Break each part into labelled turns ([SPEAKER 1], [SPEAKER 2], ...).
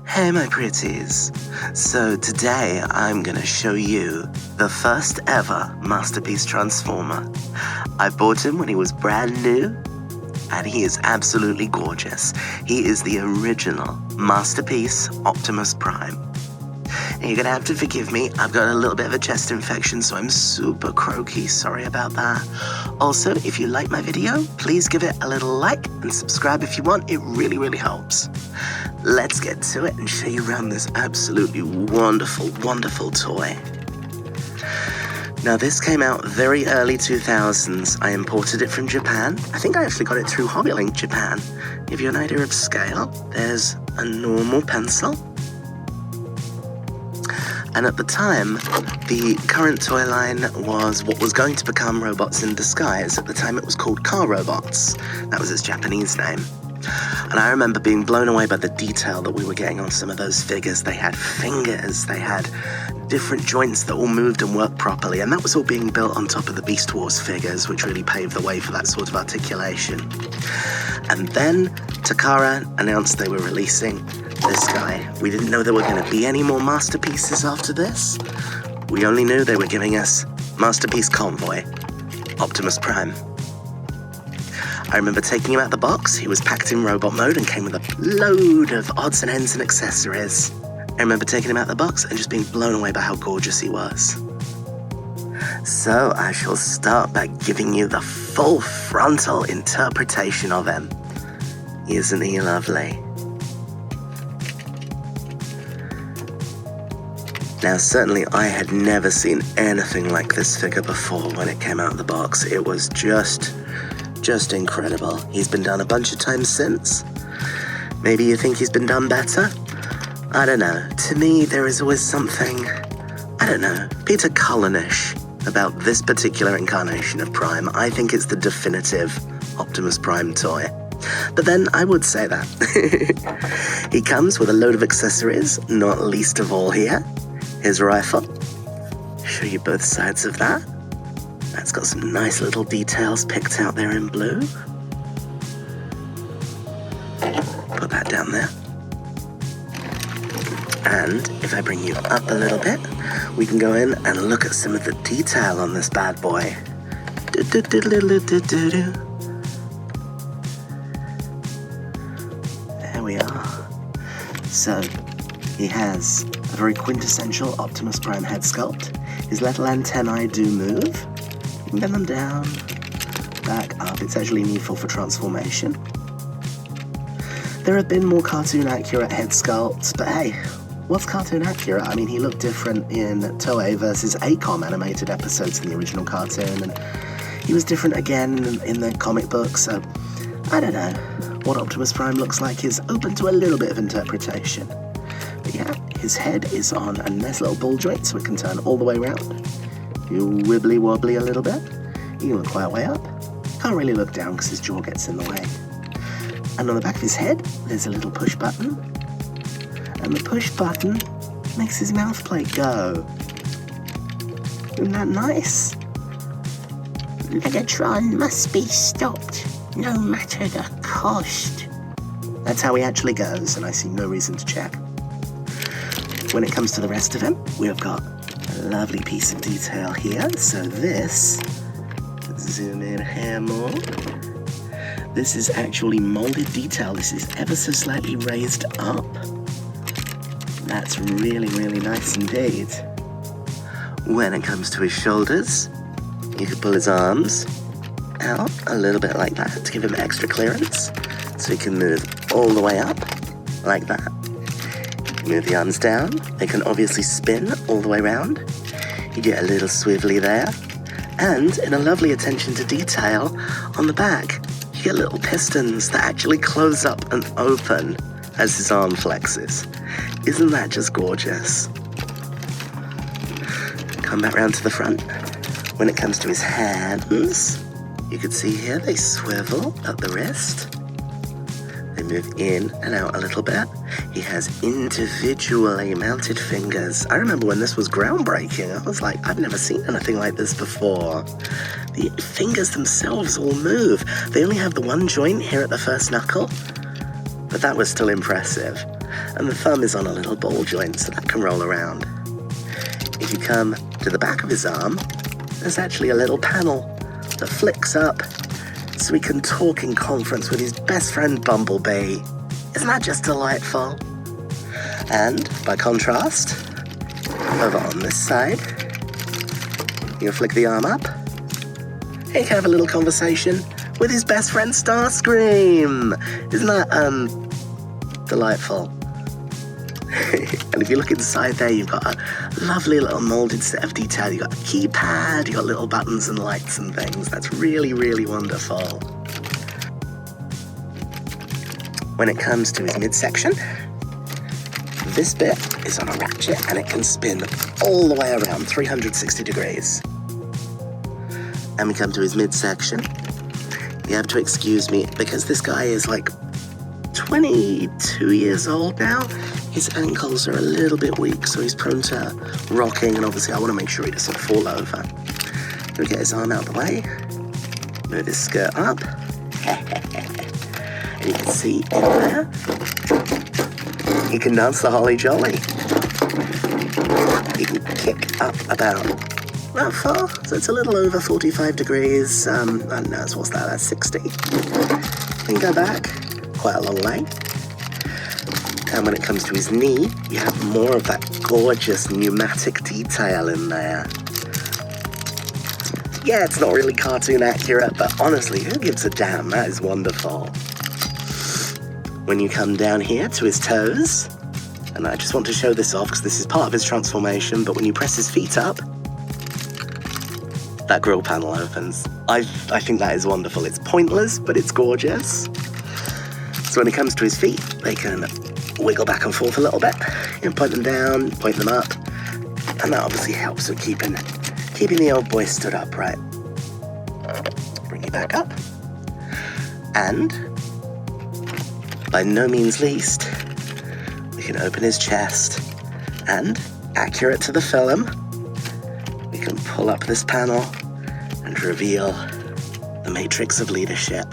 [SPEAKER 1] Hey my pretties, so today I'm gonna show you the first ever Masterpiece Transformer. I bought him when he was brand new, and he is absolutely gorgeous. He is the original Masterpiece Optimus Prime. And you're gonna have to forgive me, I've got a little bit of a chest infection, so I'm super croaky, sorry about that. Also, if you like my video, please give it a little like and subscribe if you want, it really helps. Let's get to it and show you around this absolutely wonderful toy. Now this came out very early 2000s. I imported it from Japan. I think I actually got it through Hobbylink Japan. Give you an idea of scale, there's a normal pencil. And at the time, the current toy line was what was going to become Robots in Disguise. At the time it was called Car Robots. That was its Japanese name. And I remember being blown away by the detail that we were getting on some of those figures. They had fingers, they had different joints that all moved and worked properly, and that was all being built on top of the Beast Wars figures, which really paved the way for that sort of articulation. And then Takara announced they were releasing this guy. We didn't know there were going to be any more masterpieces after this. We only knew they were giving us Masterpiece Convoy, Optimus Prime. I remember taking him out the box. He was packed in robot mode and came with a load of odds and ends and accessories. I remember taking him out the box and just being blown away by how gorgeous he was. So I shall start by giving you the full frontal interpretation of him. Isn't he lovely? Now certainly I had never seen anything like this figure before when it came out of the box. It was just incredible. He's been done a bunch of times since. Maybe you think he's been done better? I don't know. To me, there is always something, I don't know, Peter Cullenish about this particular incarnation of Prime. I think it's the definitive Optimus Prime toy. But then I would say that. He comes with a load of accessories, not least of all here, his rifle. Show you both sides of that. That's got some nice little details picked out there in blue. Put that down there. And if I bring you up a little bit, we can go in and look at some of the detail on this bad boy. There we are. So, he has a very quintessential Optimus Prime head sculpt. His little antennae do move. You can bend them down, back up. It's actually needful for transformation. There have been more cartoon accurate head sculpts, but hey, what's cartoon accurate? I mean, he looked different in Toei versus ACOM animated episodes in the original cartoon, and he was different again in the comic book, so I don't know. What Optimus Prime looks like is open to a little bit of interpretation. But yeah, his head is on a nice little ball joint, so it can turn all the way around. You wibbly wobbly a little bit. You can look quite way up. Can't really look down because his jaw gets in the way. And on the back of his head, there's a little push button. And the push button makes his mouth plate go. Isn't that nice? Megatron must be stopped, no matter the cost. That's how he actually goes, and I see no reason to check. When it comes to the rest of him, we have got a lovely piece of detail here. So this, zoom in here more. This is actually molded detail. This is ever so slightly raised up. That's really nice indeed. When it comes to his shoulders, you could pull his arms out a little bit like that to give him extra clearance. So he can move all the way up like that. Move the arms down. They can obviously spin all the way around. You get a little swivelly there. And in a lovely attention to detail, on the back, you get little pistons that actually close up and open as his arm flexes. Isn't that just gorgeous? Come back round to the front. When it comes to his hands, you can see here they swivel at the wrist. They move in and out a little bit. He has individually mounted fingers. I remember when this was groundbreaking. I was like, I've never seen anything like this before. The fingers themselves all move. They only have the one joint here at the first knuckle, but that was still impressive. and the thumb is on a little ball joint, so that can roll around. If you come to the back of his arm, there's actually a little panel that flicks up so he can talk in conference with his best friend Bumblebee. Isn't that just delightful? And by contrast, over on this side, you flick the arm up, and you can have a little conversation with his best friend Starscream. Isn't that, delightful? And if you look inside there, you've got a lovely little molded set of detail. You've got a keypad, you've got little buttons and lights and things. That's really, really wonderful. When it comes to his midsection, this bit is on a ratchet and it can spin all the way around 360 degrees. And we come to his midsection. You have to excuse me because this guy is like 22 years old now. His ankles are a little bit weak, so he's prone to rocking, and obviously I want to make sure he doesn't fall over. We'll get his arm out the way, move his skirt up, and you can see in there, he can dance the holly jolly. He can kick up about that far, so it's a little over 45 degrees, I don't know, what's that, that's 60. Then go back, quite a long way. And when it comes to his knee, you have more of that gorgeous pneumatic detail in there. Yeah, it's not really cartoon accurate, but honestly, who gives a damn? That is wonderful. When you come down here to his toes, and I just want to show this off because this is part of his transformation, but when you press his feet up, that grill panel opens. I think that is wonderful. It's pointless, but it's gorgeous. So when it comes to his feet, they can wiggle back and forth a little bit. You can point them down, point them up, and that obviously helps with keeping the old boy stood upright. Bring you back up. And, by no means least, we can open his chest, and, accurate to the film, we can pull up this panel and reveal the matrix of leadership.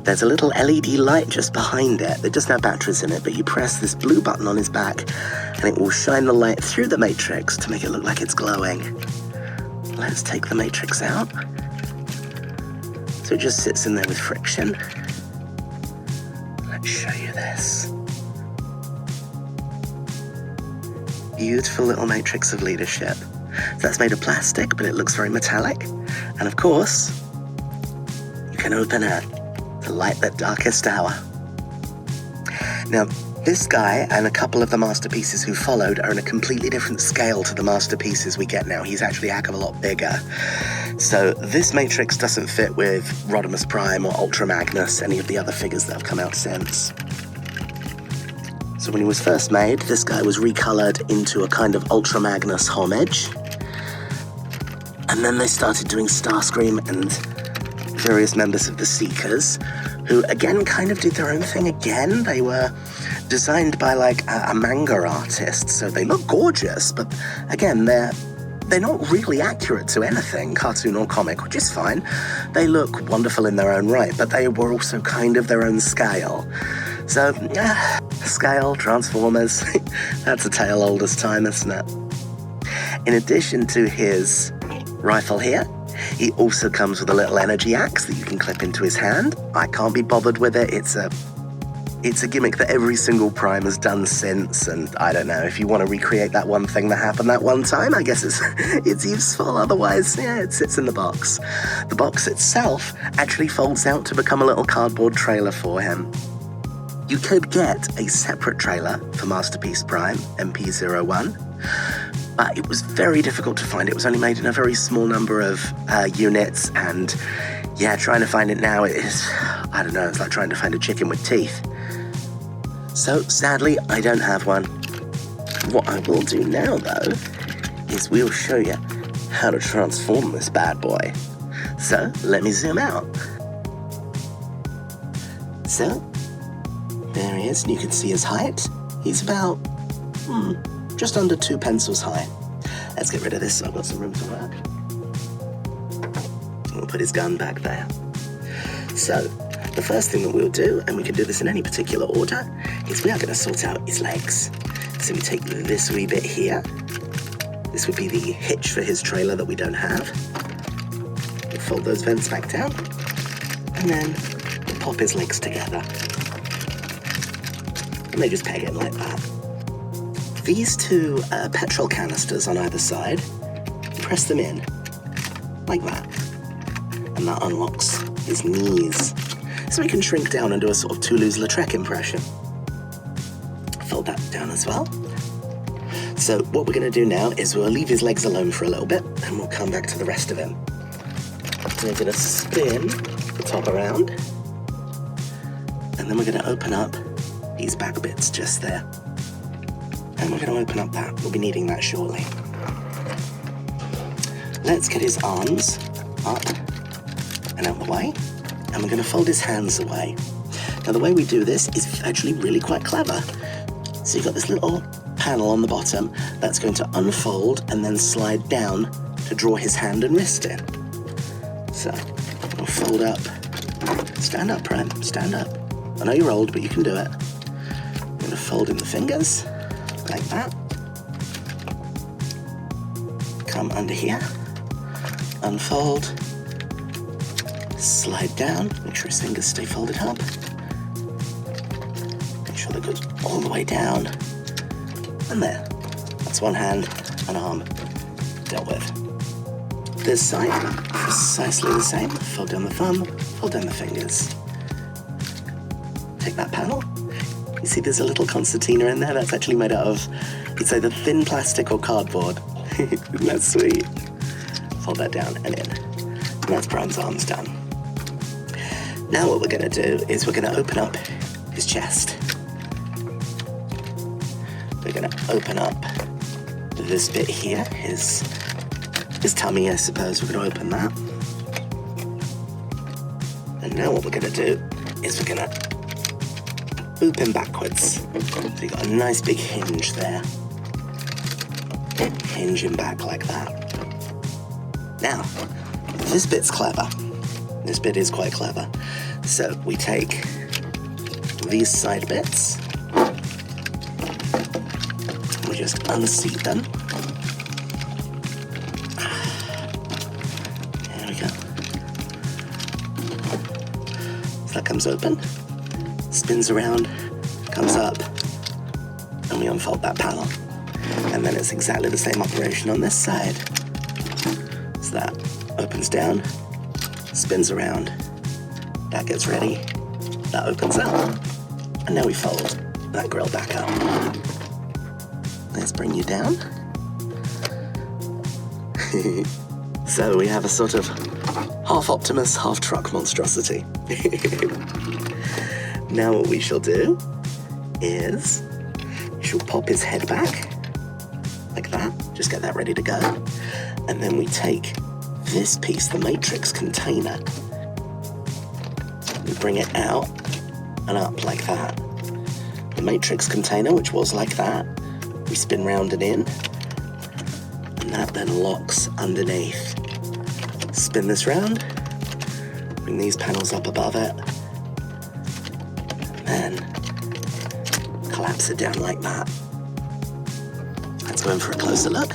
[SPEAKER 1] There's a little LED light just behind it that doesn't have batteries in it, but you press this blue button on his back and it will shine the light through the matrix to make it look like it's glowing. Let's take the matrix out. So it just sits in there with friction. Let's show you this. Beautiful little matrix of leadership. So that's made of plastic, but it looks very metallic. And of course, you can open it to light that darkest hour. Now, this guy and a couple of the masterpieces who followed are in a completely different scale to the masterpieces we get now. He's actually a heck of a lot bigger. So this matrix doesn't fit with Optimus Prime or Ultra Magnus, any of the other figures that have come out since. So when he was first made, this guy was recolored into a kind of Ultra Magnus homage. And then they started doing Starscream and various members of the Seekers, who again kind of did their own thing again. They were designed by like a manga artist, so they look gorgeous, but again, they're not really accurate to anything, cartoon or comic, which is fine. They look wonderful in their own right, but they were also kind of their own scale. So, scale, Transformers, that's a tale old as time, isn't it? In addition to his rifle here, he also comes with a little energy axe that you can clip into his hand. I can't be bothered with it. It's a gimmick that every single Prime has done since, and I don't know, if you want to recreate that one thing that happened that one time, I guess it's useful. Otherwise, yeah, it sits in the box. The box itself actually folds out to become a little cardboard trailer for him. You could get a separate trailer for Masterpiece Prime, MP-01, but it was very difficult to find. It was only made in a very small number of units, and yeah, trying to find it now is, I don't know, it's like trying to find a chicken with teeth. So, sadly, I don't have one. What I will do now, though, is we'll show you how to transform this bad boy. So, let me zoom out. So, there he is, and you can see his height. He's about, just under 2 pencils high. Let's get rid of this so I've got some room to work. We'll put his gun back there. So, the first thing that we'll do, and we can do this in any particular order, is we are going to sort out his legs. So we take this wee bit here. This would be the hitch for his trailer that we don't have. We'll fold those vents back down, and then we'll pop his legs together. And they just peg in like that. These two petrol canisters on either side, press them in, like that. And that unlocks his knees. So we can shrink down and do a sort of Toulouse-Lautrec impression. Fold that down as well. So what we're going to do now is we'll leave his legs alone for a little bit, and we'll come back to the rest of him. So we're going to spin the top around, and then we're going to open up these back bits just there. And we're going to open up that. We'll be needing that shortly. Let's get his arms up and out the way, and we're going to fold his hands away. Now the way we do this is actually really quite clever. So you've got this little panel on the bottom that's going to unfold and then slide down to draw his hand and wrist in. So we'll fold up. Stand up, Prime, stand up. I know you're old, but you can do it. I'm going to fold in the fingers, like that. Come under here, unfold, slide down, make sure his fingers stay folded up. Make sure that goes all the way down. And there, that's one hand and arm dealt with. This side, precisely the same. Fold down the thumb, fold down the fingers. Take that panel. You see there's a little concertina in there that's actually made out of, it's either thin plastic or cardboard. Isn't that sweet? Fold that down and in. And that's Prime's arms done. Now what we're going to do is we're going to open up his chest. We're going to open up this bit here, his tummy, I suppose. We're going to open that. And now what we're going to do is we're going to boop him backwards. So you've got a nice big hinge there. Hinge him back like that. Now, this bit's clever. This bit is quite clever. So we take these side bits, we just unseat them. There we go. So that comes open, spins around, comes up, and we unfold that panel. And then it's exactly the same operation on this side. So that opens down, spins around, that gets ready, that opens up, and now we fold that grill back up. Let's bring you down. So we have a sort of half Optimus, half truck monstrosity. Now what we shall do is we shall pop his head back, like that, just get that ready to go. And then we take this piece, the matrix container, we bring it out and up like that. The matrix container, which was like that, we spin round and in, and that then locks underneath. Spin this round, bring these panels up above it, and then collapse it down like that. Let's go in for a closer look.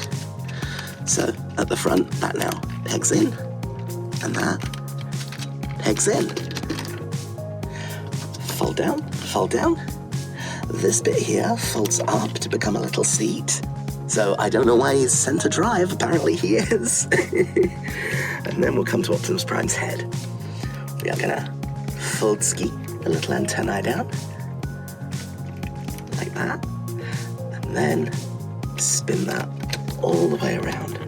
[SPEAKER 1] So at the front, that now pegs in, and that pegs in. Fold down, fold down. This bit here folds up to become a little seat. So I don't know why he's center drive, apparently he is. And then we'll come to Optimus Prime's head. We are gonna fold ski the little antennae down, like that, and then spin that all the way around.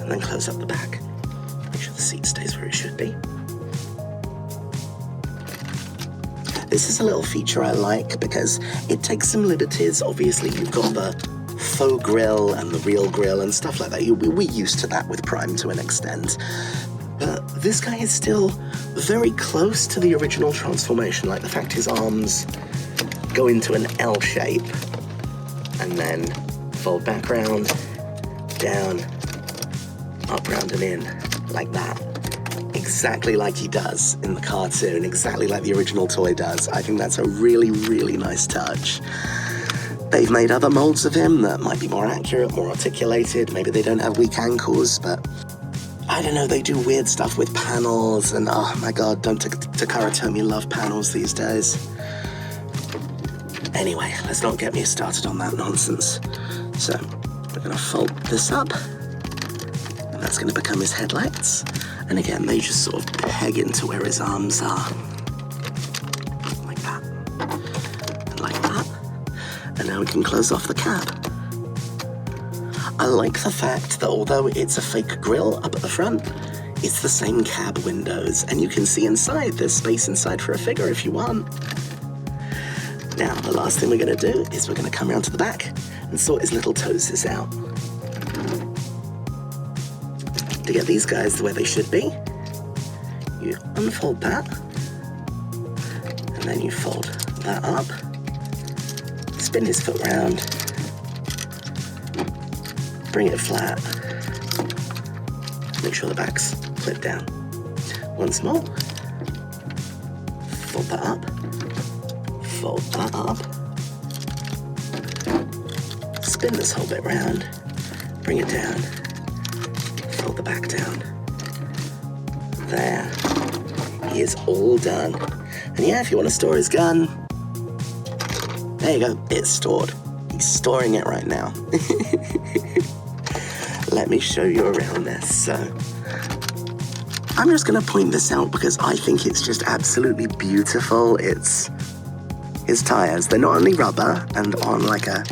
[SPEAKER 1] And then close up the back. Make sure the seat stays where it should be. This is a little feature I like because it takes some liberties. Obviously, you've got the faux grill and the real grill and stuff like that. We're used to that with Prime to an extent. But this guy is still very close to the original transformation, like the fact his arms go into an L shape and then fold back round, down, up, round and in, like that. Exactly like he does in the cartoon, exactly like the original toy does. I think that's a really, really nice touch. They've made other molds of him that might be more accurate, more articulated. Maybe they don't have weak ankles, but I don't know, they do weird stuff with panels, and oh my god, don't Takara Tomy love panels these days? Anyway, let's not get me started on that nonsense. So, we're gonna fold this up, and that's gonna become his headlights. And again, they just sort of peg into where his arms are. Like that. And like that. And now we can close off the cab. I like the fact that although it's a fake grille up at the front, it's the same cab windows, and you can see inside. There's space inside for a figure if you want. Now, the last thing we're going to do is we're going to come around to the back and sort his little toesies out. To get these guys the way they should be, you unfold that, and then you fold that up, spin his foot round, bring it flat, make sure the back's clipped down. Once more, fold that up, fold that up, spin this whole bit round, bring it down, fold the back down. There, he is all done. And yeah, if you want to store his gun, there you go, it's stored. He's storing it right now. Let me show you around this. So, I'm just going to point this out because I think it's just absolutely beautiful. It's his tires. They're not only rubber and on like a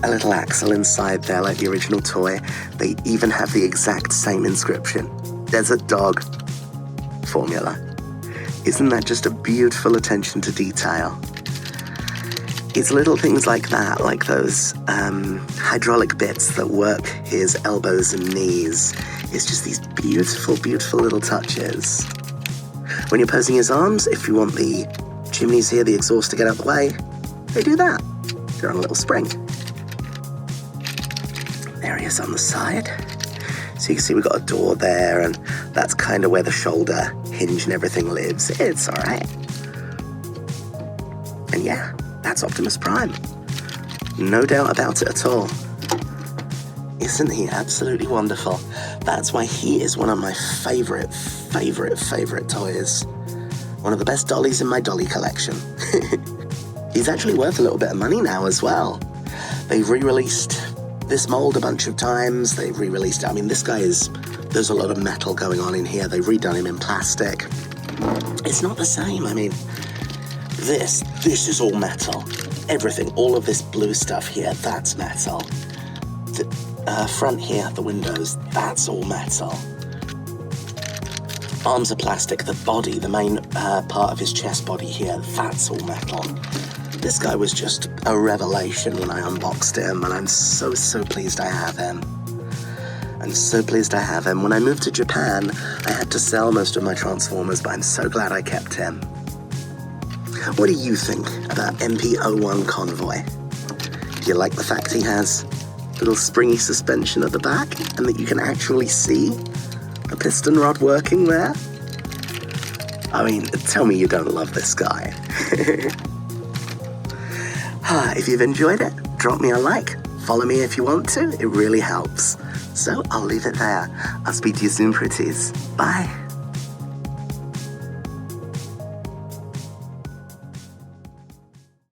[SPEAKER 1] little axle inside there like the original toy, they even have the exact same inscription. Desert Dog Formula. Isn't that just a beautiful attention to detail? It's little things like that, like those hydraulic bits that work his elbows and knees. It's just these beautiful, beautiful little touches. When you're posing his arms, if you want the chimneys here, the exhaust to get out the way, they do that. They're on a little spring. There he is on the side. So you can see we've got a door there, and that's kind of where the shoulder hinge and everything lives. It's all right. And yeah, that's Optimus Prime. No doubt about it at all. Isn't he absolutely wonderful? That's why he is one of my favorite toys. One of the best dollies in my dolly collection. He's actually worth a little bit of money now as well. They've re-released this mold a bunch of times. They've re-released it. I mean, this guy there's a lot of metal going on in here. They've redone him in plastic. It's not the same. I mean, this is all metal. Everything, all of this blue stuff here, that's metal. The front here, the windows, that's all metal. Arms are plastic. The body, the main part of his chest body here, that's all metal. This guy was just a revelation when I unboxed him, and I'm so pleased I have him. I'm so pleased I have him. When I moved to Japan, I had to sell most of my Transformers, but I'm so glad I kept him. What do you think about MP-01 Convoy? Do you like the fact he has a little springy suspension at the back, and that you can actually see a piston rod working there? I mean, tell me you don't love this guy. If you've enjoyed it, drop me a like. Follow me if you want to. It really helps. So I'll leave it there. I'll speak to you soon, pretties. Bye.